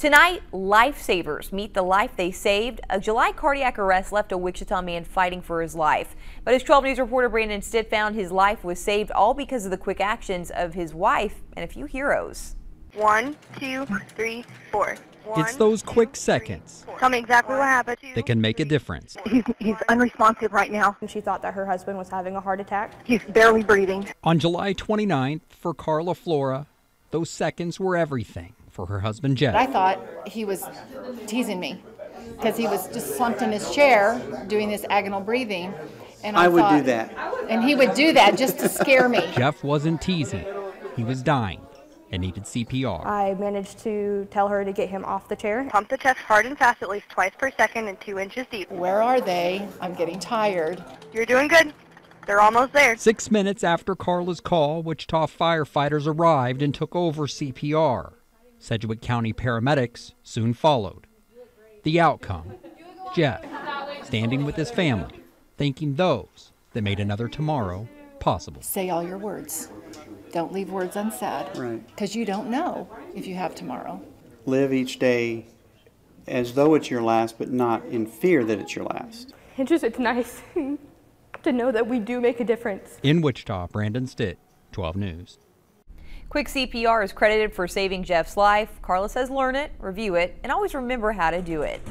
Tonight, lifesavers meet the life they saved. A July cardiac arrest left a Wichita man fighting for his life. But as 12 News reporter Brandon Stitt found, his life was saved all because of the quick actions of his wife and a few heroes. 1, 2, 3, 4. It's those quick seconds Tell me exactly what happened. that can make a difference. He's unresponsive right now. She thought that her husband was having a heart attack. He's barely breathing. On July 29th, for Carla Flora, those seconds were everything for her husband Jeff. I thought he was teasing me because he was just slumped in his chair doing this agonal breathing. And I would thought, do that. And he would do that just to scare me. Jeff wasn't teasing. He was dying and needed CPR. I managed to tell her to get him off the chair. Pump the chest hard and fast, at least twice per second and 2 inches deep. Where are they? I'm getting tired. You're doing good. They're almost there. 6 minutes after Carla's call, Wichita firefighters arrived and took over CPR. Sedgwick County paramedics soon followed. The outcome, Jeff standing with his family, thanking those that made another tomorrow possible. Say all your words. Don't leave words unsaid. Right. Because you don't know if you have tomorrow. Live each day as though it's your last, but not in fear that it's your last. It's nice to know that we do make a difference. In Wichita, Brandon Stitt, 12 News. Quick CPR is credited for saving Jeff's life. Carla says learn it, review it, and always remember how to do it.